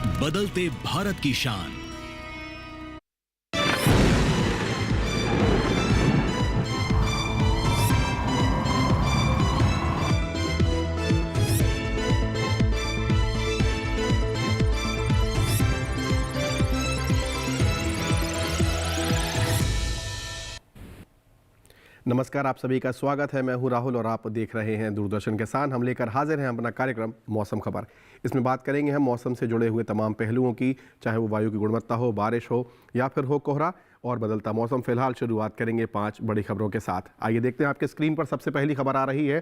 बदलते भारत की शान। नमस्कार, आप सभी का स्वागत है। मैं हूं राहुल और आप देख रहे हैं दूरदर्शन किसान। हम लेकर हाजिर हैं अपना कार्यक्रम मौसम खबर। इसमें बात करेंगे हम मौसम से जुड़े हुए तमाम पहलुओं की, चाहे वो वायु की गुणवत्ता हो, बारिश हो या फिर हो कोहरा और बदलता मौसम। फिलहाल शुरुआत करेंगे 5 बड़ी खबरों के साथ। आइए देखते हैं आपके स्क्रीन पर सबसे पहली खबर आ रही है।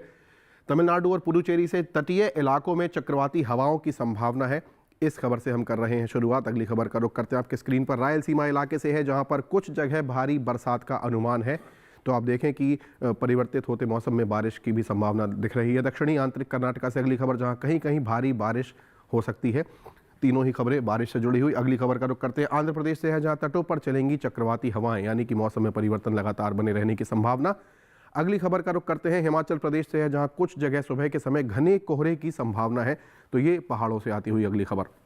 तमिलनाडु और पुडुचेरी से तटीय इलाकों में चक्रवाती हवाओं की संभावना है। इस खबर से हम कर रहे हैं शुरुआत। अगली खबर का रुख करते हैं आपके स्क्रीन पर रायलसीमा इलाके से है, जहां पर कुछ जगह भारी बरसात का अनुमान है। तो आप देखें कि परिवर्तित होते मौसम में बारिश की भी संभावना दिख रही है। दक्षिणी आंतरिक कर्नाटका से अगली खबर, जहां कहीं कहीं भारी बारिश हो सकती है। तीनों ही खबरें बारिश से जुड़ी हुई। अगली खबर का रुख करते हैं आंध्र प्रदेश से है, जहां तटों पर चलेंगी चक्रवाती हवाएं, यानी कि मौसम में परिवर्तन लगातार बने रहने की संभावना। अगली खबर का रुख करते हैं हिमाचल प्रदेश से है, जहां कुछ जगह सुबह के समय घने कोहरे की संभावना है। तो ये पहाड़ों से आती हुई अगली खबर।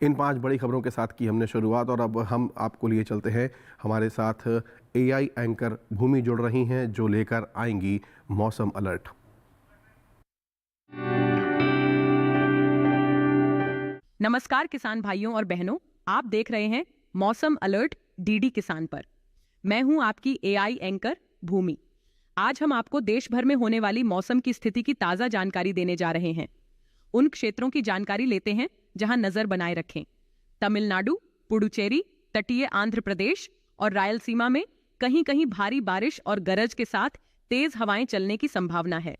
इन 5 बड़ी खबरों के साथ की हमने शुरुआत और अब हम आपको लिए चलते हैं। हमारे साथ एआई एंकर भूमि जुड़ रही हैं, जो लेकर आएंगी मौसम अलर्ट। नमस्कार किसान भाइयों और बहनों, आप देख रहे हैं मौसम अलर्ट डीडी किसान पर। मैं हूं आपकी एआई एंकर भूमि। आज हम आपको देश भर में होने वाली मौसम की स्थिति की ताजा जानकारी देने जा रहे हैं। उन क्षेत्रों की जानकारी लेते हैं जहां नजर बनाए रखें। तमिलनाडु, पुडुचेरी, तटीय आंध्र प्रदेश और रायलसीमा में कहीं कहीं भारी बारिश और गरज के साथ तेज हवाएं चलने की संभावना है।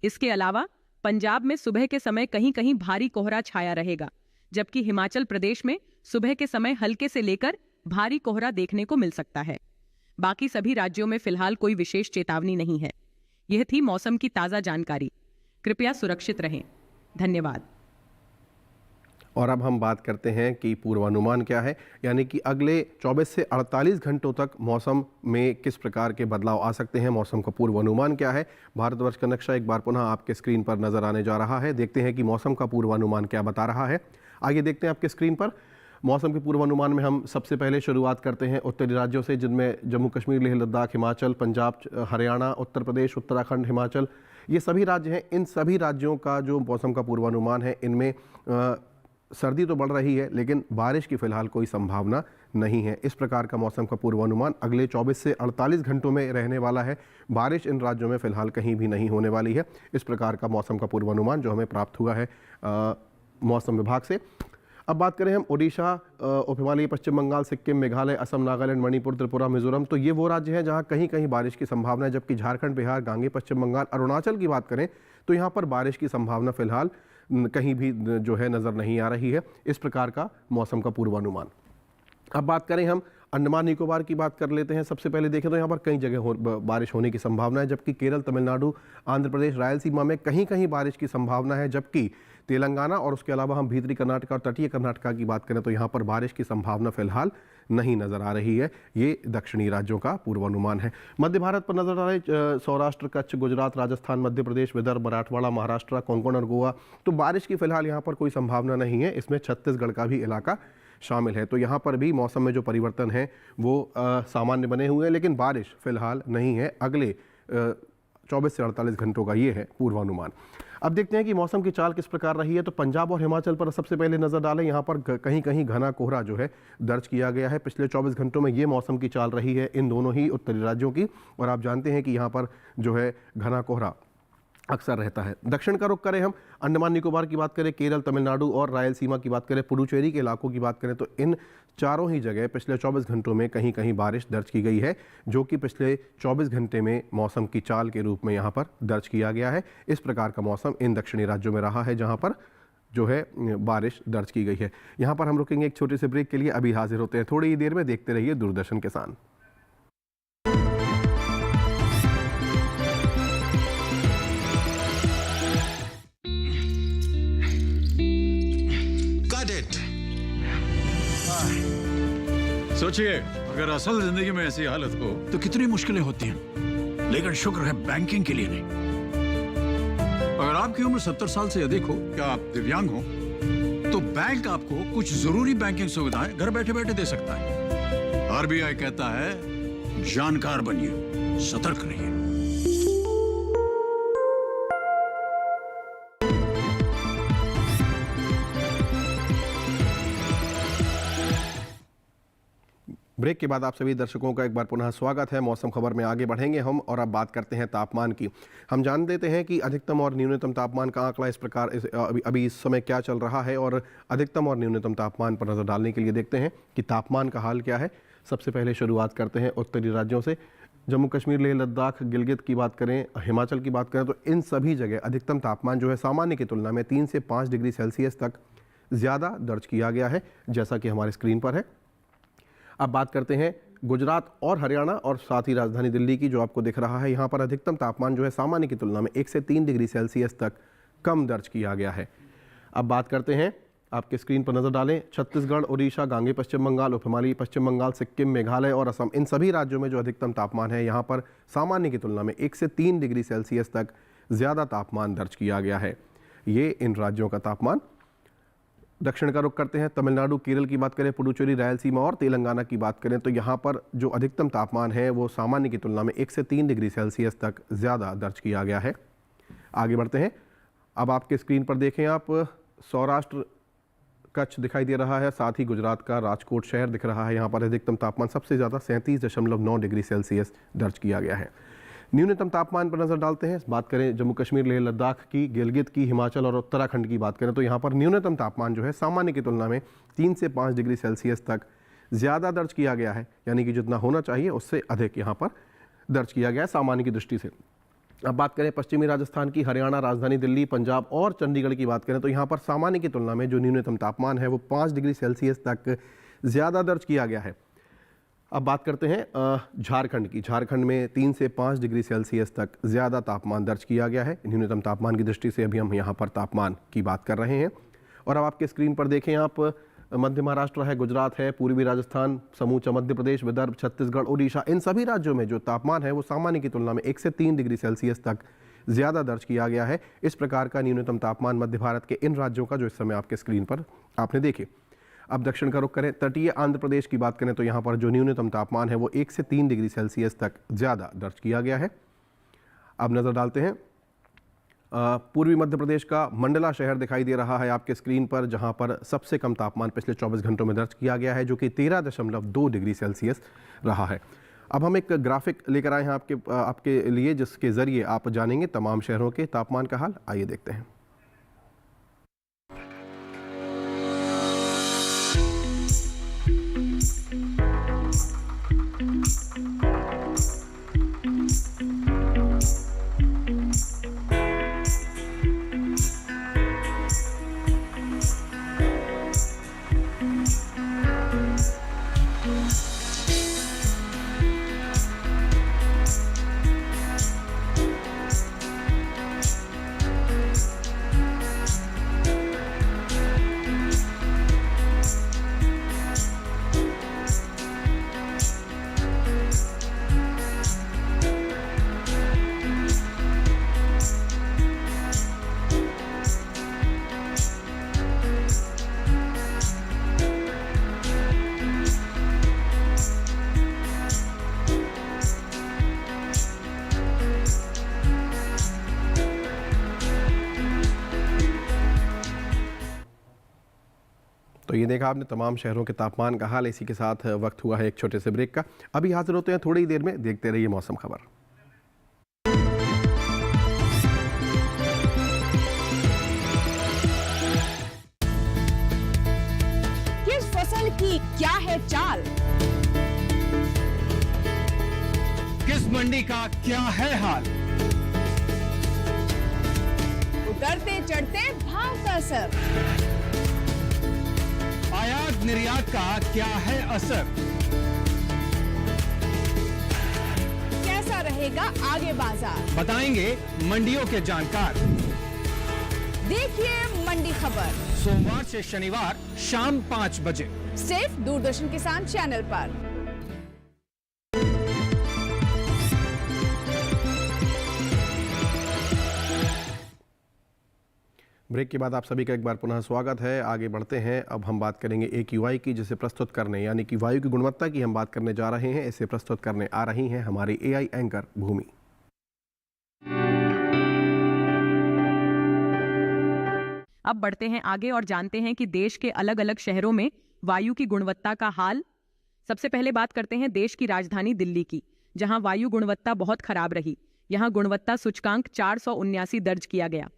इसके अलावा पंजाब में सुबह के समय कहीं कहीं भारी कोहरा छाया रहेगा, जबकि हिमाचल प्रदेश में सुबह के समय हल्के से लेकर भारी कोहरा देखने को मिल सकता है। बाकी सभी राज्यों में फिलहाल कोई विशेष चेतावनी नहीं है। यह थी मौसम की ताजा जानकारी। कृपया सुरक्षित रहें। धन्यवाद। और अब हम बात करते हैं कि पूर्वानुमान क्या है, यानी कि अगले 24 से 48 घंटों तक मौसम में किस प्रकार के बदलाव आ सकते हैं। मौसम का पूर्वानुमान क्या है। भारतवर्ष का नक्शा एक बार पुनः आपके स्क्रीन पर नजर आने जा रहा है। देखते हैं कि मौसम का पूर्वानुमान क्या बता रहा है। आइए देखते हैं आपके स्क्रीन पर। मौसम के पूर्वानुमान में हम सबसे पहले शुरुआत करते हैं उत्तरी राज्यों से, जिनमें जम्मू कश्मीर, लेह लद्दाख, हिमाचल, पंजाब, हरियाणा, उत्तर प्रदेश, उत्तराखंड, हिमाचल, ये सभी राज्य हैं। इन सभी राज्यों का जो मौसम का पूर्वानुमान है, इनमें सर्दी तो बढ़ रही है, लेकिन बारिश की फिलहाल कोई संभावना नहीं है। इस प्रकार का मौसम का पूर्वानुमान अगले 24 से 48 घंटों में रहने वाला है। बारिश इन राज्यों में फिलहाल कहीं भी नहीं होने वाली है। इस प्रकार का मौसम का पूर्वानुमान जो हमें प्राप्त हुआ है मौसम विभाग से। अब बात करें हम ओडिशा, उप हिमालयी पश्चिम बंगाल, सिक्किम, मेघालय, असम, नागालैंड, मणिपुर, त्रिपुरा, मिजोरम, तो ये वो राज्य हैं जहां कहीं कहीं बारिश की संभावना है। जबकि झारखंड, बिहार, गांगे, पश्चिम बंगाल, अरुणाचल की बात करें तो यहाँ पर बारिश की संभावना फिलहाल कहीं भी जो है नज़र नहीं आ रही है। इस प्रकार का मौसम का पूर्वानुमान। अब बात करें हम अंडमान निकोबार की, बात कर लेते हैं। सबसे पहले देखें तो यहाँ पर कई जगह बारिश होने की संभावना है, जबकि केरल, तमिलनाडु, आंध्र प्रदेश, रायलसीमा में कहीं कहीं बारिश की संभावना है। जबकि तेलंगाना और उसके अलावा हम भीतरी कर्नाटका और तटीय कर्नाटका की बात करें तो यहाँ पर बारिश की संभावना फिलहाल नहीं नजर आ रही है। ये दक्षिणी राज्यों का पूर्वानुमान है। मध्य भारत पर नजर आ रहे सौराष्ट्र, कच्छ, गुजरात, राजस्थान, मध्य प्रदेश, विदर्भ, मराठवाड़ा, महाराष्ट्र, कोंकण और गोवा, तो बारिश की फिलहाल यहाँ पर कोई संभावना नहीं है। इसमें छत्तीसगढ़ का भी इलाका शामिल है। तो यहाँ पर भी मौसम में जो परिवर्तन है वो सामान्य बने हुए हैं, लेकिन बारिश फिलहाल नहीं है। अगले 24 से 48 घंटों का ये है पूर्वानुमान। अब देखते हैं कि मौसम की चाल किस प्रकार रही है। तो पंजाब और हिमाचल पर सबसे पहले नजर डालें। यहाँ पर कहीं कहीं घना कोहरा जो है दर्ज किया गया है। पिछले 24 घंटों में ये मौसम की चाल रही है इन दोनों ही उत्तरी राज्यों की। और आप जानते हैं कि यहाँ पर जो है घना कोहरा अक्सर रहता है। दक्षिण का रुख करें हम, अंडमान निकोबार की बात करें, केरल, तमिलनाडु और रायलसीमा की बात करें, पुडुचेरी के इलाकों की बात करें, तो इन चारों ही जगह पिछले 24 घंटों में कहीं कहीं बारिश दर्ज की गई है, जो कि पिछले 24 घंटे में मौसम की चाल के रूप में यहाँ पर दर्ज किया गया है। इस प्रकार का मौसम इन दक्षिणी राज्यों में रहा है जहाँ पर जो है बारिश दर्ज की गई है। यहाँ पर हम रुकेंगे एक छोटे से ब्रेक के लिए। अभी हाजिर होते हैं थोड़ी ही देर में। देखते रहिए दूरदर्शन किसान। सोचिए, अगर असल जिंदगी में ऐसी हालत हो तो कितनी मुश्किलें होती हैं, लेकिन शुक्र है बैंकिंग के लिए नहीं। अगर आपकी उम्र 70 साल से अधिक हो, क्या आप दिव्यांग हो तो बैंक आपको कुछ जरूरी बैंकिंग सुविधाएं घर बैठे बैठे दे सकता है। आरबीआई कहता है जानकार बनिए, सतर्क रहिए। ब्रेक के बाद आप सभी दर्शकों का एक बार पुनः स्वागत है। मौसम खबर में आगे बढ़ेंगे हम और अब बात करते हैं तापमान की। हम जान देते हैं कि अधिकतम और न्यूनतम तापमान का आंकड़ा इस प्रकार अभी इस समय क्या चल रहा है और अधिकतम और न्यूनतम तापमान पर नजर डालने के लिए देखते हैं कि तापमान का हाल क्या है। सबसे पहले शुरुआत करते हैं उत्तरी राज्यों से। जम्मू कश्मीर, लेह लद्दाख, गिलगित की बात करें, हिमाचल की बात करें तो इन सभी जगह अधिकतम तापमान जो है सामान्य की तुलना में 3 से 5 डिग्री सेल्सियस तक ज़्यादा दर्ज किया गया है, जैसा कि हमारे स्क्रीन पर है। अब बात करते हैं गुजरात और हरियाणा और साथ ही राजधानी दिल्ली की, जो आपको दिख रहा है। यहाँ पर अधिकतम तापमान जो है सामान्य की तुलना में 1 से 3 डिग्री सेल्सियस तक कम दर्ज किया गया है। अब बात करते हैं, आपके स्क्रीन पर नजर डालें, छत्तीसगढ़, उड़ीसा, गांगे पश्चिम बंगाल, उप हिमालयी पश्चिम बंगाल, सिक्किम, मेघालय और असम, इन सभी राज्यों में जो अधिकतम तापमान है यहाँ पर सामान्य की तुलना में 1 से 3 डिग्री सेल्सियस तक ज़्यादा तापमान दर्ज किया गया है। ये इन राज्यों का तापमान। दक्षिण का रुख करते हैं, तमिलनाडु, केरल की बात करें, पुडुचेरी, रायलसीमा और तेलंगाना की बात करें तो यहाँ पर जो अधिकतम तापमान है वो सामान्य की तुलना में 1 से 3 डिग्री सेल्सियस तक ज़्यादा दर्ज किया गया है। आगे बढ़ते हैं। अब आपके स्क्रीन पर देखें आप, सौराष्ट्र, कच्छ दिखाई दे रहा है, साथ ही गुजरात का राजकोट शहर दिख रहा है। यहाँ पर अधिकतम तापमान सबसे ज़्यादा 37.9 डिग्री सेल्सियस दर्ज किया गया है। न्यूनतम तापमान पर नजर डालते हैं। बात करें जम्मू कश्मीर, लेह लद्दाख की, गिलगित की, हिमाचल और उत्तराखंड की बात करें तो यहाँ पर न्यूनतम तापमान जो है सामान्य की तुलना में 3 से 5 डिग्री सेल्सियस तक ज़्यादा दर्ज किया गया है, यानी कि जितना होना चाहिए उससे अधिक यहाँ पर दर्ज किया गया है सामान्य की दृष्टि से। अब बात करें पश्चिमी राजस्थान की, हरियाणा, राजधानी दिल्ली, पंजाब और चंडीगढ़ की बात करें तो यहाँ पर सामान्य की तुलना में जो न्यूनतम तापमान है वो 5 डिग्री सेल्सियस तक ज़्यादा दर्ज किया गया है। अब बात करते हैं झारखंड की। झारखंड में 3 से 5 डिग्री सेल्सियस तक ज़्यादा तापमान दर्ज किया गया है। न्यूनतम तापमान की दृष्टि से अभी हम यहाँ पर तापमान की बात कर रहे हैं। और अब आपके स्क्रीन पर देखें आप, मध्य महाराष्ट्र है, गुजरात है, पूर्वी राजस्थान, समूचा मध्य प्रदेश, विदर्भ, छत्तीसगढ़, उड़ीसा, इन सभी राज्यों में जो तापमान है वो सामान्य की तुलना में 1 से 3 डिग्री सेल्सियस तक ज़्यादा दर्ज किया गया है। इस प्रकार का न्यूनतम तापमान मध्य भारत के इन राज्यों का जो इस समय आपके स्क्रीन पर आपने देखे। अब दक्षिण का रुख करें, तटीय आंध्र प्रदेश की बात करें तो यहाँ पर जो न्यूनतम तापमान है वो 1 से 3 डिग्री सेल्सियस तक ज़्यादा दर्ज किया गया है। अब नज़र डालते हैं, पूर्वी मध्य प्रदेश का मंडला शहर दिखाई दे रहा है आपके स्क्रीन पर, जहाँ पर सबसे कम तापमान पिछले 24 घंटों में दर्ज किया गया है, जो कि 13.2 डिग्री सेल्सियस रहा है। अब हम एक ग्राफिक लेकर आए हैं आपके लिए, जिसके ज़रिए आप जानेंगे तमाम शहरों के तापमान का हाल। आइए देखते हैं। तो ये देखा आपने तमाम शहरों के तापमान का हाल। इसी के साथ वक्त हुआ है एक छोटे से ब्रेक का। अभी हाजिर होते हैं थोड़ी ही देर में। देखते रहिए मौसम खबर। किस फसल की क्या है चाल, किस मंडी का क्या है हाल, उतरते चढ़ते भाव का असर, आयात निर्यात का क्या है असर, कैसा रहेगा आगे बाजार, बताएंगे मंडियों के जानकार। देखिए मंडी खबर सोमवार से शनिवार शाम 5 बजे सिर्फ दूरदर्शन किसान चैनल पर। ब्रेक के बाद आप सभी का एक बार पुनः स्वागत है। आगे बढ़ते हैं। अब हम बात करेंगे AQI की, जिसे प्रस्तुत करने यानी कि वायु की गुणवत्ता की हम बात करने जा रहे हैं। इसे प्रस्तुत करने आ रही हैं हमारी AI एंकर भूमि। अब बढ़ते हैं आगे और जानते हैं कि देश के अलग अलग शहरों में वायु की गुणवत्ता का हाल। सबसे पहले बात करते हैं देश की राजधानी दिल्ली की, जहां वायु गुणवत्ता बहुत खराब रही। यहां गुणवत्ता सूचकांक 479 दर्ज किया गया।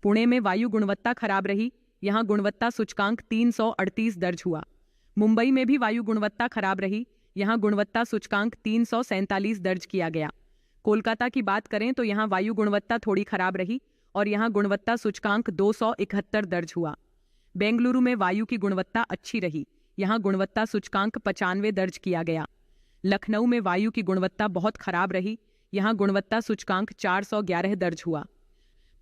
पुणे में वायु गुणवत्ता खराब रही। यहां गुणवत्ता सूचकांक 338 दर्ज हुआ। मुंबई में भी वायु गुणवत्ता खराब रही। यहां गुणवत्ता सूचकांक 347 दर्ज किया गया। कोलकाता की बात करें तो यहां वायु गुणवत्ता थोड़ी खराब रही और यहां गुणवत्ता सूचकांक 271 दर्ज हुआ। बेंगलुरु में वायु की गुणवत्ता अच्छी रही। यहां गुणवत्ता सूचकांक 95 दर्ज किया गया। लखनऊ में वायु की गुणवत्ता बहुत खराब रही। यहां गुणवत्ता सूचकांक 411 दर्ज हुआ।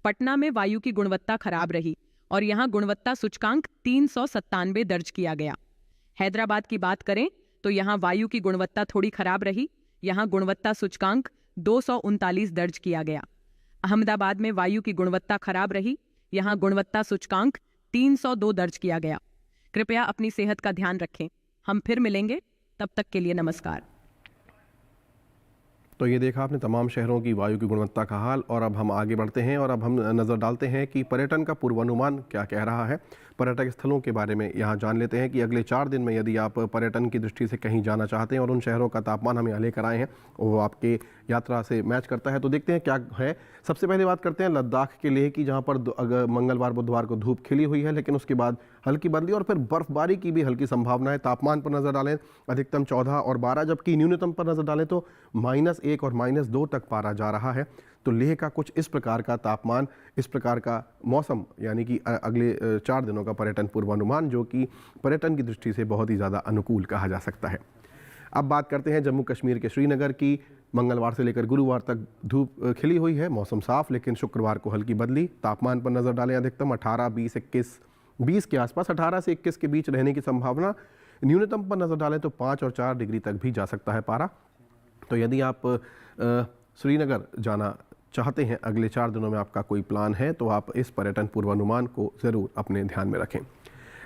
पटना में वायु की गुणवत्ता खराब रही और यहां गुणवत्ता सूचकांक 397 दर्ज किया गया। हैदराबाद की बात करें तो यहां वायु की गुणवत्ता थोड़ी खराब रही। यहां गुणवत्ता सूचकांक 239 दर्ज किया गया। अहमदाबाद में वायु की गुणवत्ता खराब रही। यहां गुणवत्ता सूचकांक 302 दर्ज किया गया। कृपया अपनी सेहत का ध्यान रखें। हम फिर मिलेंगे, तब तक के लिए नमस्कार। तो ये देखा आपने तमाम शहरों की वायु की गुणवत्ता का हाल। और अब हम आगे बढ़ते हैं और अब हम नज़र डालते हैं कि पर्यटन का पूर्वानुमान क्या कह रहा है। पर्यटक स्थलों के बारे में यहाँ जान लेते हैं कि अगले 4 दिन में यदि आप पर्यटन की दृष्टि से कहीं जाना चाहते हैं और उन शहरों का तापमान हम यहाँ लेकर आए हैं, वो आपके यात्रा से मैच करता है। तो देखते हैं क्या है। सबसे पहले बात करते हैं लद्दाख के लेह की, जहाँ पर अगर मंगलवार बुधवार को धूप खिली हुई है, लेकिन उसके बाद हल्की बदली और फिर बर्फबारी की भी हल्की संभावना है। तापमान पर नज़र डालें, अधिकतम 14 और 12, जबकि न्यूनतम पर नज़र डालें तो -1 और -2 तक पारा जा रहा है। तो लेह का कुछ इस प्रकार का तापमान, इस प्रकार का मौसम, यानी कि अगले 4 दिनों का पर्यटन पूर्वानुमान, जो कि पर्यटन की दृष्टि से बहुत ही ज़्यादा अनुकूल कहा जा सकता है। अब बात करते हैं जम्मू कश्मीर के श्रीनगर की। मंगलवार से लेकर गुरुवार तक धूप खिली हुई है, मौसम साफ, लेकिन शुक्रवार को हल्की बदली। तापमान पर नज़र डालें, अधिकतम 18, 20, 21, 20 के आसपास, 18 से 21 के बीच रहने की संभावना। न्यूनतम पर नज़र डालें तो 5 और 4 डिग्री तक भी जा सकता है पारा। तो यदि आप श्रीनगर जाना चाहते हैं, अगले 4 दिनों में आपका कोई प्लान है, तो आप इस पर्यटन पूर्वानुमान को ज़रूर अपने ध्यान में रखें।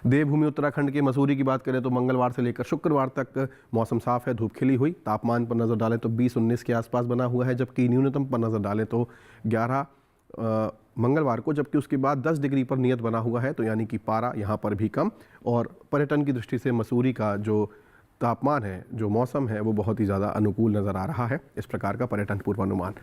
देवभूमि उत्तराखंड के मसूरी की बात करें तो मंगलवार से लेकर शुक्रवार तक मौसम साफ है, धूप खिली हुई। तापमान पर नज़र डालें तो 20-19 के आसपास बना हुआ है, जबकि न्यूनतम पर नज़र डालें तो 11 मंगलवार को, जबकि उसके बाद 10 डिग्री पर नियत बना हुआ है। तो यानी कि पारा यहाँ पर भी कम। और पर्यटन की दृष्टि से मसूरी का जो तापमान है, जो मौसम है, वो बहुत ही ज़्यादा अनुकूल नज़र आ रहा है। इस प्रकार का पर्यटन पूर्वानुमान।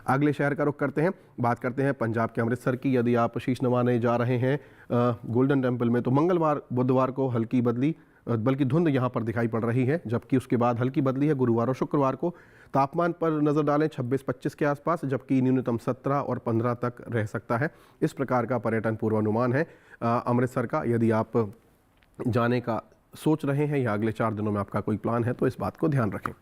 अगले शहर का रुख करते हैं। बात करते हैं पंजाब के अमृतसर की। यदि आप शीश नवाने जा रहे हैं गोल्डन टेम्पल में, तो मंगलवार बुधवार को हल्की बदली, बल्कि धुंध यहाँ पर दिखाई पड़ रही है, जबकि उसके बाद हल्की बदली है गुरुवार और शुक्रवार को। तापमान पर नज़र डालें 26-25 के आसपास, जबकि न्यूनतम 17 और 15 तक रह सकता है। इस प्रकार का पर्यटन पूर्वानुमान है अमृतसर का। यदि आप जाने का सोच रहे हैं या अगले 4 दिनों में आपका कोई प्लान है, तो इस बात को ध्यान रखें।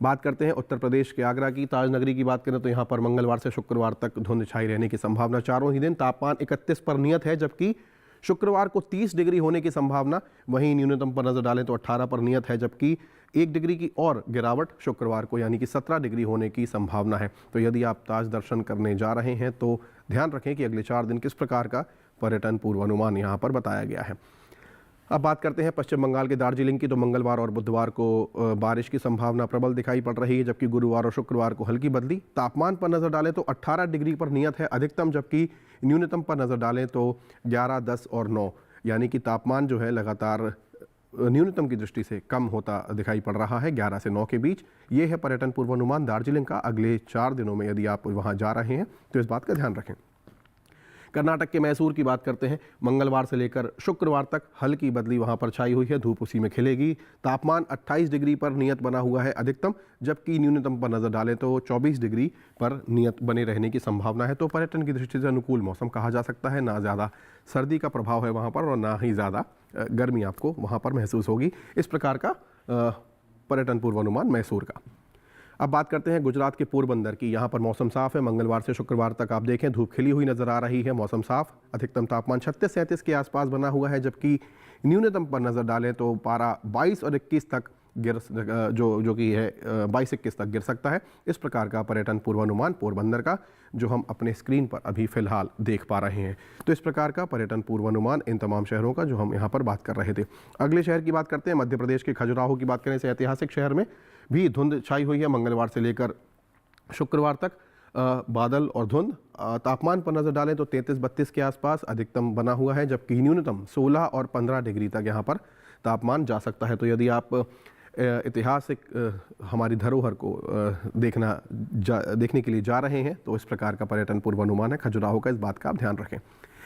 बात करते हैं उत्तर प्रदेश के आगरा की। ताज नगरी की बात करें तो यहाँ पर मंगलवार से शुक्रवार तक धुंध छाई रहने की संभावना चारों ही दिन। तापमान 31 पर नियत है, जबकि शुक्रवार को 30 डिग्री होने की संभावना। वहीं न्यूनतम पर नज़र डालें तो 18 पर नियत है, जबकि 1 डिग्री की और गिरावट शुक्रवार को, यानी कि 17 डिग्री होने की संभावना है। तो यदि आप ताज दर्शन करने जा रहे हैं तो ध्यान रखें कि अगले 4 दिन किस प्रकार का पर्यटन पूर्वानुमान यहाँ पर बताया गया है। अब बात करते हैं पश्चिम बंगाल के दार्जिलिंग की। तो मंगलवार और बुधवार को बारिश की संभावना प्रबल दिखाई पड़ रही है, जबकि गुरुवार और शुक्रवार को हल्की बदली। तापमान पर नज़र डालें तो 18 डिग्री पर नियत है अधिकतम, जबकि न्यूनतम पर नज़र डालें तो 11, 10 और 9, यानी कि तापमान जो है लगातार न्यूनतम की दृष्टि से कम होता दिखाई पड़ रहा है, 11 से 9 के बीच। ये है पर्यटन पूर्वानुमान दार्जिलिंग का अगले 4 दिनों में। यदि आप वहाँ जा रहे हैं तो इस बात का ध्यान रखें। कर्नाटक के मैसूर की बात करते हैं। मंगलवार से लेकर शुक्रवार तक हल्की बदली वहां पर छाई हुई है, धूप उसी में खिलेगी। तापमान 28 डिग्री पर नियत बना हुआ है अधिकतम, जबकि न्यूनतम पर नज़र डालें तो 24 डिग्री पर नियत बने रहने की संभावना है। तो पर्यटन की दृष्टि से अनुकूल मौसम कहा जा सकता है। ना ज़्यादा सर्दी का प्रभाव है वहाँ पर और ना ही ज़्यादा गर्मी आपको वहाँ पर महसूस होगी। इस प्रकार का पर्यटन पूर्वानुमान मैसूर का। अब बात करते हैं गुजरात के पोरबंदर की। यहाँ पर मौसम साफ है। मंगलवार से शुक्रवार तक आप देखें धूप खिली हुई नजर आ रही है, मौसम साफ। अधिकतम तापमान 36-37 के आसपास बना हुआ है, जबकि न्यूनतम पर नजर डालें तो पारा 22 और 21 तक जो कि है 22-21 तक गिर सकता है। इस प्रकार का पर्यटन पूर्वानुमान पोरबंदर का जो हम अपने स्क्रीन पर अभी फ़िलहाल देख पा रहे हैं। तो इस प्रकार का पर्यटन पूर्वानुमान इन तमाम शहरों का जो हम यहाँ पर बात कर रहे थे। अगले शहर की बात करते हैं, मध्य प्रदेश के खजुराहो की बात करें। इस ऐतिहासिक शहर में भी धुंध छाई हुई है। मंगलवार से लेकर शुक्रवार तक बादल और धुंध। तापमान पर नज़र डालें तो 33-32 के आसपास अधिकतम बना हुआ है, जबकि न्यूनतम 16 और 15 डिग्री तक यहाँ पर तापमान जा सकता है। तो यदि आप ऐतिहासिक हमारी धरोहर को देखने के लिए जा रहे हैं तो इस प्रकार का पर्यटन पूर्वानुमान है खजुराहो का, इस बात का आप ध्यान रखें।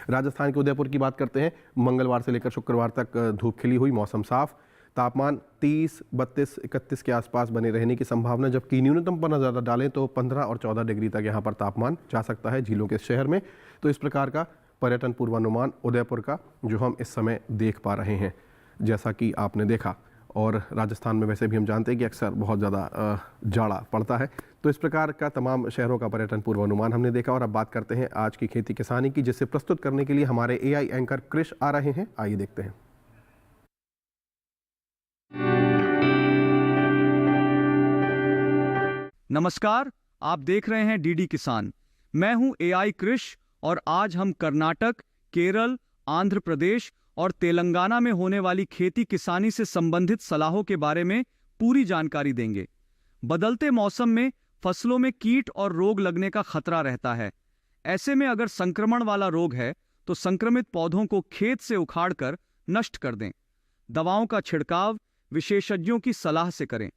राजस्थान के उदयपुर की बात करते हैं। मंगलवार से लेकर शुक्रवार तक धूप खिली हुई, मौसम साफ, तापमान 30, 32, 31 के आसपास बने रहने की संभावना, जबकि न्यूनतम पर नज़र डालें तो 15 और 14 डिग्री तक यहाँ पर तापमान जा सकता है झीलों के शहर में। तो इस प्रकार का पर्यटन पूर्वानुमान उदयपुर का जो हम इस समय देख पा रहे हैं, जैसा कि आपने देखा। और राजस्थान में वैसे भी हम जानते हैं कि अक्सर बहुत ज़्यादा जाड़ा पड़ता है। तो इस प्रकार का तमाम शहरों का पर्यटन पूर्वानुमान हमने देखा। और अब बात करते हैं आज की खेती किसानी की, जिसे प्रस्तुत करने के लिए हमारे AI एंकर कृष आ रहे हैं। आइए देखते हैं। नमस्कार, आप देख रहे हैं डीडी किसान। मैं हूं AI कृष और आज हम कर्नाटक, केरल, आंध्र प्रदेश और तेलंगाना में होने वाली खेती किसानी से संबंधित सलाहों के बारे में पूरी जानकारी देंगे। बदलते मौसम में फसलों में कीट और रोग लगने का खतरा रहता है। ऐसे में अगर संक्रमण वाला रोग है तो संक्रमित पौधों को खेत से उखाड़कर नष्ट कर दें। दवाओं का छिड़काव विशेषज्ञों की सलाह से करें।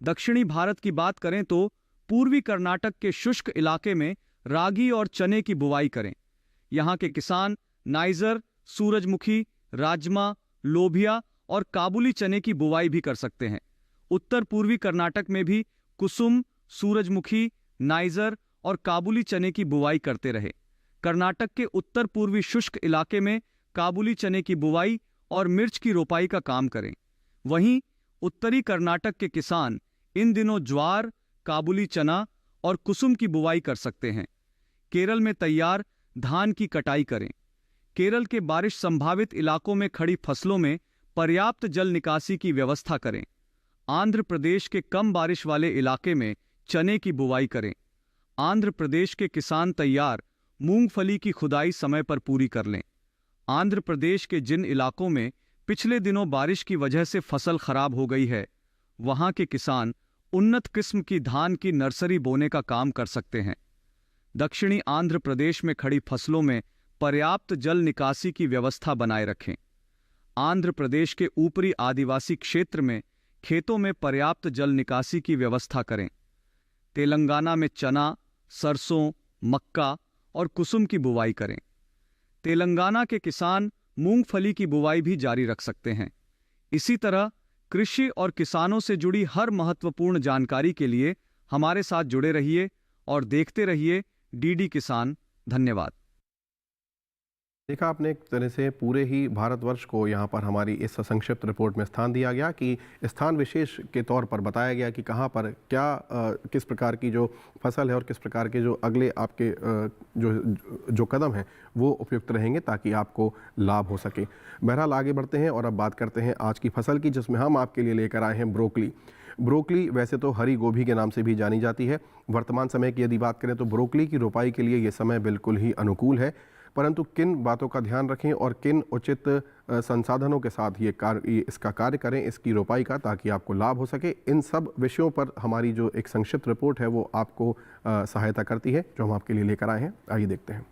दक्षिणी भारत की बात करें तो पूर्वी कर्नाटक के शुष्क इलाके में रागी और चने की बुवाई करें। यहाँ के किसान नाइजर, सूरजमुखी, राजमा, लोबिया और काबुली चने की बुवाई भी कर सकते हैं। उत्तर पूर्वी कर्नाटक में भी कुसुम, सूरजमुखी, नाइजर और काबुली चने की बुवाई करते रहे। कर्नाटक के उत्तर पूर्वी शुष्क इलाके में काबुली चने की बुवाई और मिर्च की रोपाई का काम करें। वहीं उत्तरी कर्नाटक के किसान इन दिनों ज्वार, काबुली चना और कुसुम की बुवाई कर सकते हैं। केरल में तैयार धान की कटाई करें। केरल के बारिश संभावित इलाकों में खड़ी फसलों में पर्याप्त जल निकासी की व्यवस्था करें। आंध्र प्रदेश के कम बारिश वाले इलाके में चने की बुवाई करें। आंध्र प्रदेश के किसान तैयार मूंगफली की खुदाई समय पर पूरी कर लें। आंध्र प्रदेश के जिन इलाकों में पिछले दिनों बारिश की वजह से फसल खराब हो गई है, वहां के किसान उन्नत किस्म की धान की नर्सरी बोने का काम कर सकते हैं। दक्षिणी आंध्र प्रदेश में खड़ी फसलों में पर्याप्त जल निकासी की व्यवस्था बनाए रखें। आंध्र प्रदेश के ऊपरी आदिवासी क्षेत्र में खेतों में पर्याप्त जल निकासी की व्यवस्था करें। तेलंगाना में चना, सरसों, मक्का और कुसुम की बुवाई करें। तेलंगाना के किसान मूंगफली की बुवाई भी जारी रख सकते हैं। इसी तरह कृषि और किसानों से जुड़ी हर महत्वपूर्ण जानकारी के लिए हमारे साथ जुड़े रहिए और देखते रहिए डीडी किसान। धन्यवाद। देखा आपने, एक तरह से पूरे ही भारतवर्ष को यहाँ पर हमारी इस संक्षिप्त रिपोर्ट में स्थान दिया गया कि स्थान विशेष के तौर पर बताया गया कि कहाँ पर क्या किस प्रकार की जो फसल है और किस प्रकार के जो अगले आपके जो कदम हैं वो उपयुक्त रहेंगे ताकि आपको लाभ हो सके। बहरहाल आगे बढ़ते हैं और अब बात करते हैं आज की फसल की, जिसमें हम आपके लिए लेकर आए हैं ब्रोकली। ब्रोकली वैसे तो हरी गोभी के नाम से भी जानी जाती है। वर्तमान समय की यदि बात करें तो ब्रोकली की रोपाई के लिए ये समय बिल्कुल ही अनुकूल है, परंतु किन बातों का ध्यान रखें और किन उचित संसाधनों के साथ इसका कार्य करें, इसकी रोपाई का, ताकि आपको लाभ हो सके। इन सब विषयों पर हमारी जो एक संक्षिप्त रिपोर्ट है वो आपको सहायता करती है, जो हम आपके लिए लेकर आए हैं। आइए देखते हैं।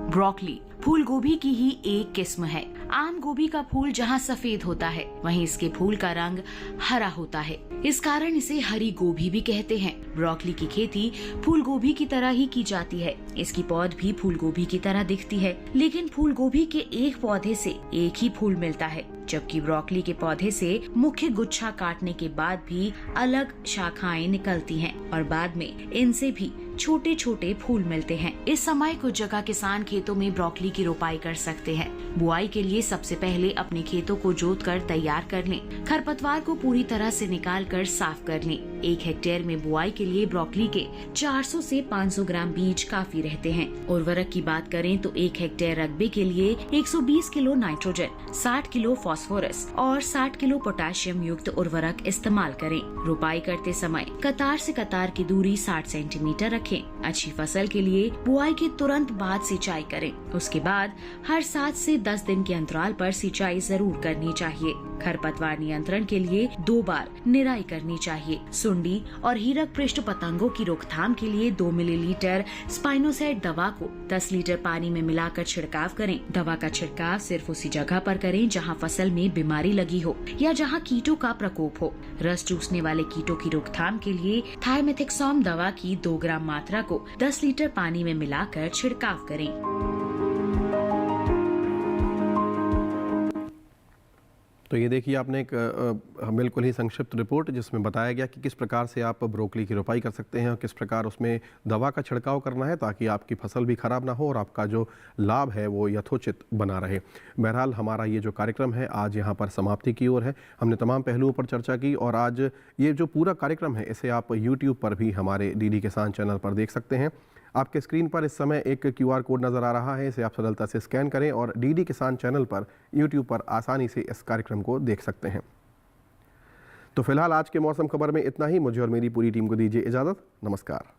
ब्रोकली फूल गोभी की ही एक किस्म है। आम गोभी का फूल जहाँ सफेद होता है, वहीं इसके फूल का रंग हरा होता है। इस कारण इसे हरी गोभी भी कहते हैं। ब्रोकली की खेती फूल गोभी की तरह ही की जाती है। इसकी पौध भी फूल गोभी की तरह दिखती है, लेकिन फूल गोभी के एक पौधे से एक ही फूल मिलता है, जबकि ब्रोकली के पौधे से मुख्य गुच्छा काटने के बाद भी अलग शाखाएं निकलती हैं और बाद में इनसे भी छोटे छोटे फूल मिलते हैं। इस समय कुछ जगह किसान खेतों में ब्रोकली की रोपाई कर सकते हैं। बुआई के लिए सबसे पहले अपने खेतों को जोतकर तैयार कर लें। खरपतवार को पूरी तरह से निकालकर साफ कर लें। 1 हेक्टेयर में बुआई के लिए ब्रोकली के 400 से 500 ग्राम बीज काफी रहते हैं। उर्वरक की बात करें तो 1 हेक्टेयर रकबे के लिए 120 किलो नाइट्रोजन, 60 किलो फास्फोरस और 60 किलो पोटेशियम युक्त उर्वरक इस्तेमाल करें। रुपाई करते समय कतार से कतार की दूरी 60 सेंटीमीटर रखें। अच्छी फसल के लिए बुआई के तुरंत बाद सिंचाई करें। उसके बाद हर 7 से 10 दिन के अंतराल पर सिंचाई जरूर करनी चाहिए। खरपतवार नियंत्रण के लिए 2 बार निराई करनी चाहिए। सुंडी और हीरक पृष्ठ पतंगों की रोकथाम के लिए 2 मिलीलीटर स्पाइनोसेट दवा को 10 लीटर पानी में मिलाकर छिड़काव करें। दवा का छिड़काव सिर्फ उसी जगह पर करें जहां फसल में बीमारी लगी हो या जहां कीटों का प्रकोप हो। रस चूसने वाले कीटों की रोकथाम के लिए थायमेथिक्सोम दवा की 2 ग्राम मात्रा को 10 लीटर पानी में मिलाकर छिड़काव करें। तो ये देखिए आपने एक बिल्कुल ही संक्षिप्त रिपोर्ट जिसमें बताया गया कि किस प्रकार से आप ब्रोकली की रोपाई कर सकते हैं और किस प्रकार उसमें दवा का छिड़काव करना है ताकि आपकी फसल भी खराब ना हो और आपका जो लाभ है वो यथोचित बना रहे। बहरहाल हमारा ये जो कार्यक्रम है आज यहाँ पर समाप्ति की ओर है। हमने तमाम पहलुओं पर चर्चा की और आज ये जो पूरा कार्यक्रम है इसे आप यूट्यूब पर भी हमारे डीडी किसान चैनल पर देख सकते हैं। आपके स्क्रीन पर इस समय एक QR कोड नज़र आ रहा है, इसे आप सरलता से स्कैन करें और डीडी किसान चैनल पर यूट्यूब पर आसानी से इस कार्यक्रम को देख सकते हैं। तो फिलहाल आज के मौसम खबर में इतना ही। मुझे और मेरी पूरी टीम को दीजिए इजाज़त। नमस्कार।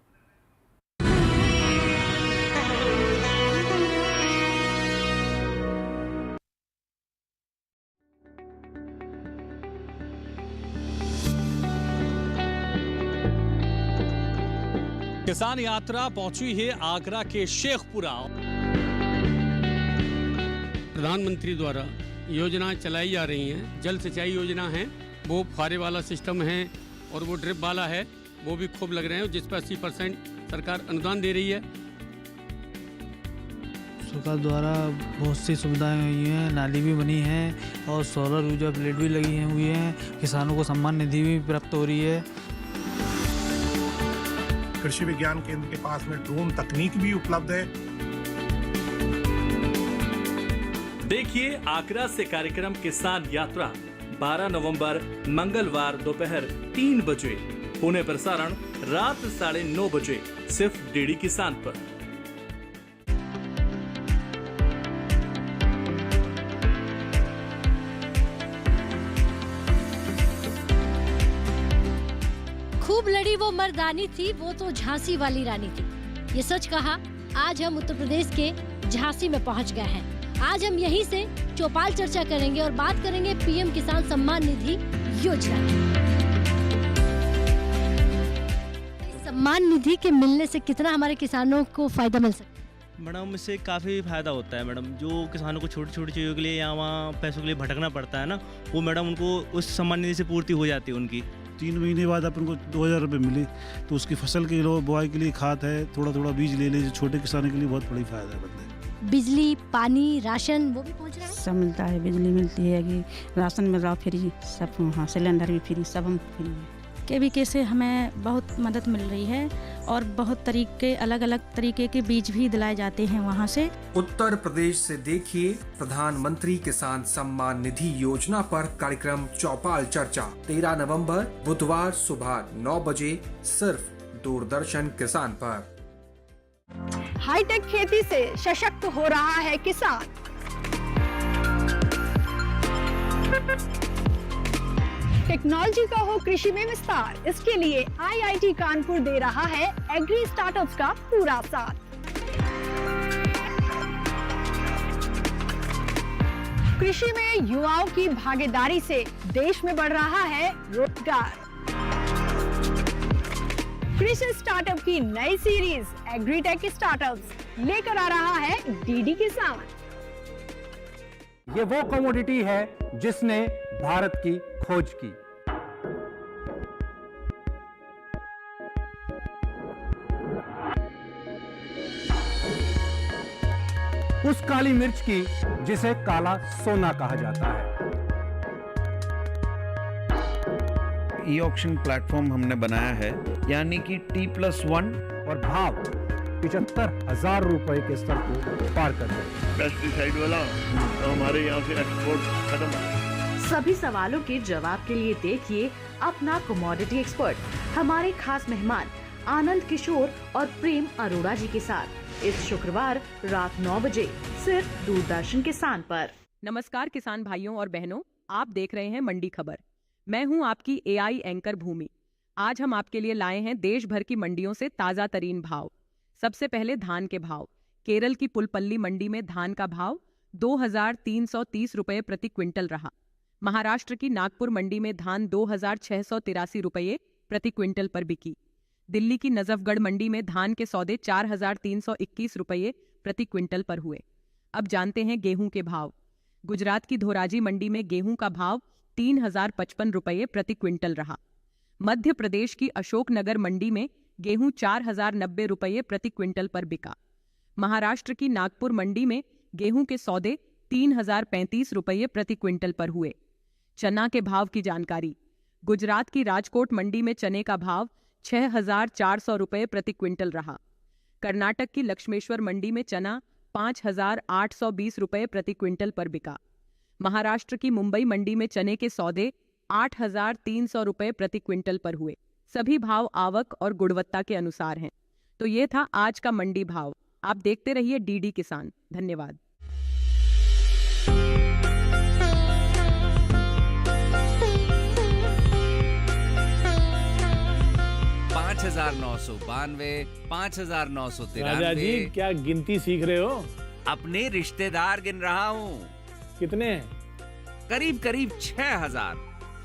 किसान यात्रा पहुंची है आगरा के शेखपुरा। प्रधानमंत्री द्वारा योजनाएं चलाई जा रही हैं। जल सिंचाई योजना है, वो फुहारे वाला सिस्टम है और वो ड्रिप वाला है, वो भी खूब लग रहे हैं जिस पर 80% सरकार अनुदान दे रही है। सरकार द्वारा बहुत सी सुविधाएं हुई हैं, नाली भी बनी है और सोलर ऊर्जा प्लेट भी लगी हुई हैं। किसानों को सम्मान निधि भी प्राप्त हो रही है। कृषि विज्ञान केंद्र के पास में ड्रोन तकनीक भी उपलब्ध है। देखिए आगरा से कार्यक्रम किसान यात्रा 12 नवंबर मंगलवार दोपहर 3 बजे, पुनः प्रसारण रात 9:30 बजे, सिर्फ डीडी किसान पर। खूब लड़ी वो मर्दानी थी, वो तो झांसी वाली रानी थी। ये सच कहा। आज हम उत्तर प्रदेश के झांसी में पहुंच गए हैं। आज हम यहीं से चौपाल चर्चा करेंगे और बात करेंगे पीएम किसान सम्मान निधि योजना की। सम्मान निधि के मिलने से कितना हमारे किसानों को फायदा मिल सकता है? मैडम इससे काफ़ी फ़ायदा होता है मैडम। जो किसानों को छोटी छोटी चीज़ों के लिए या वहाँ पैसों के लिए भटकना पड़ता है ना, वो मैडम उनको उस सम्मान निधि से पूर्ति हो जाती है उनकी। 3 महीने बाद अपन को 2000 रुपये मिले तो उसकी फसल के लिए बुआई के लिए खाद है, थोड़ा थोड़ा बीज ले ले, जो छोटे किसानों के लिए बहुत बड़ी फायदा है। बिजली, पानी, राशन वो भी पहुंच रहा है? सब मिलता है, बिजली मिलती है, कि राशन मिल रहा फ्री, सब वहाँ सिलेंडर भी फ्री, सब हम फ्री के भी कैसे हमें बहुत मदद मिल रही है और बहुत तरीके अलग अलग तरीके के बीज भी दिलाए जाते हैं वहाँ से। उत्तर प्रदेश से देखिए प्रधानमंत्री किसान सम्मान निधि योजना पर कार्यक्रम चौपाल चर्चा 13 नवंबर बुधवार सुबह 9 बजे, सिर्फ दूरदर्शन किसान पर। हाईटेक खेती से सशक्त हो रहा है किसान। टेक्नोलॉजी का हो कृषि में विस्तार, इसके लिए IIT कानपुर दे रहा है एग्री स्टार्टअप्स का पूरा साथ। कृषि में युवाओं की भागीदारी से देश में बढ़ रहा है रोजगार। कृषि स्टार्टअप की नई सीरीज एग्रीटेक स्टार्टअप्स लेकर आ रहा है डीडी किसान। ये वो कमोडिटी है जिसने भारत की खोज की। उस काली मिर्च की जिसे काला सोना कहा जाता है। ई ऑक्शन प्लेटफॉर्म हमने बनाया है, यानी कि T+1 और भाव 75,000 रुपए के स्तर को पार कर गए। पेस्टिसाइड वाला हमारे यहाँ से एक्सपोर्ट खत्म। सभी सवालों के जवाब के लिए देखिए अपना कमोडिटी एक्सपर्ट हमारे खास मेहमान आनंद किशोर और प्रेम अरोड़ा जी के साथ इस शुक्रवार रात 9 बजे सिर्फ दूरदर्शन किसान पर। नमस्कार किसान भाइयों और बहनों, आप देख रहे हैं मंडी खबर। मैं हूं आपकी एआई एंकर भूमि। आज हम आपके लिए लाए हैं देश भर की मंडियों से ताजा तरीन भाव। सबसे पहले धान के भाव। केरल की पुलपल्ली मंडी में धान का भाव 2,330 रुपये प्रति क्विंटल रहा। महाराष्ट्र की नागपुर मंडी में धान 2,683 रुपये प्रति क्विंटल पर बिकी। दिल्ली की नजफगढ़ मंडी में धान के सौदे 4,321 रुपये प्रति क्विंटल पर हुए। अब जानते हैं गेहूं के भाव। गुजरात की धोराजी मंडी में गेहूं का भाव 3,055 रुपये प्रति क्विंटल रहा। मध्य प्रदेश की अशोकनगर मंडी में गेहूं 4,090 रुपये प्रति क्विंटल पर बिका। महाराष्ट्र की नागपुर मंडी में गेहूं के सौदे 3,035 रुपये प्रति क्विंटल पर हुए। चना के भाव की जानकारी। गुजरात की राजकोट मंडी में चने का भाव 6,400 रुपये प्रति क्विंटल रहा। कर्नाटक की लक्ष्मेश्वर मंडी में चना 5,820 रुपये प्रति क्विंटल पर बिका। महाराष्ट्र की मुंबई मंडी में चने के सौदे 8,300 रुपये प्रति क्विंटल पर हुए। सभी भाव आवक और गुणवत्ता के अनुसार हैं। तो ये था आज का मंडी भाव। आप देखते रहिए डीडी किसान। धन्यवाद। राजा जी क्या गिनती सीख रहे हो? अपने रिश्तेदार गिन रहा हूँ। कितने? करीब करीब 6,000।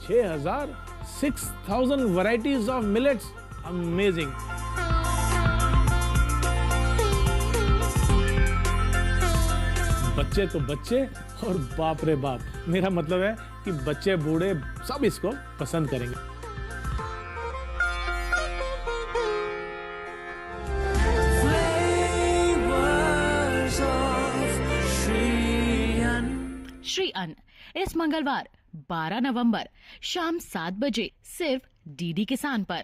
6,000? 6,000 varieties of millets. Amazing. बच्चे तो बच्चे और बाप रे बाप। मेरा मतलब है कि बच्चे बूढ़े सब इसको पसंद करेंगे। श्री अन्न इस मंगलवार 12 नवंबर शाम 7 बजे सिर्फ डीडी किसान पर।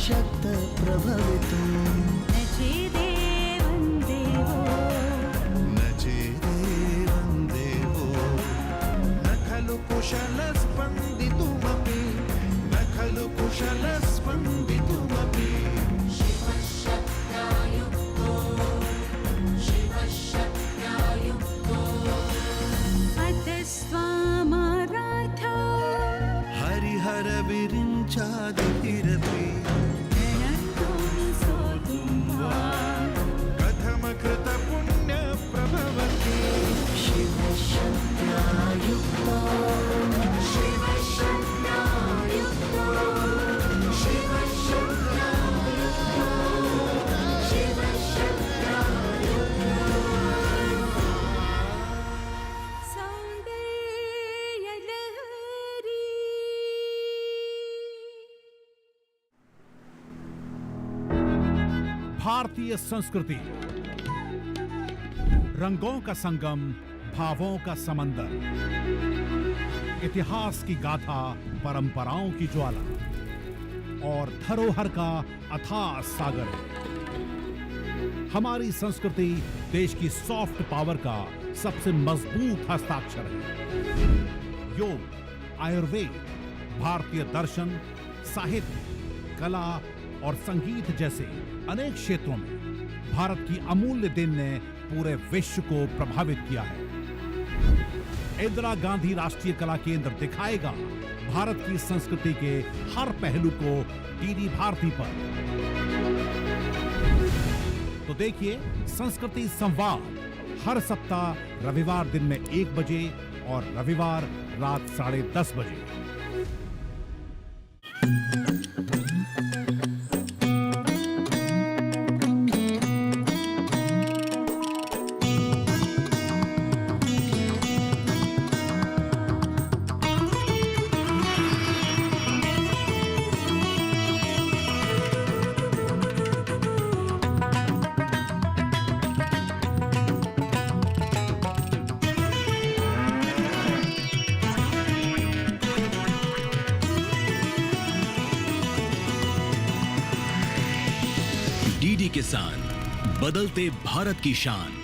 शक्त प्रभवितुं न चेदेवं देवो न खलु कुशलस्पन्दितुमपि न खलु कुशलस्पन्दितुमपि शिवशक्त्यायुक्तो अतस्त्वामरार्थो हरिहर विरिञ्चादिभिरपि भारतीय संस्कृति, रंगों का संगम, भावों का समंदर, इतिहास की गाथा, परंपराओं की ज्वाला और धरोहर का अथाह सागर। हमारी संस्कृति देश की सॉफ्ट पावर का सबसे मजबूत हस्ताक्षर है। योग, आयुर्वेद, भारतीय दर्शन, साहित्य, कला और संगीत जैसे अनेक क्षेत्रों में भारत की अमूल्य देन ने पूरे विश्व को प्रभावित किया है। इंदिरा गांधी राष्ट्रीय कला केंद्र दिखाएगा भारत की संस्कृति के हर पहलू को डीडी भारती पर। तो देखिए संस्कृति संवाद हर सप्ताह रविवार दिन में 1 बजे और रविवार रात 10:30 बजे। डीडी किसान, बदलते भारत की शान।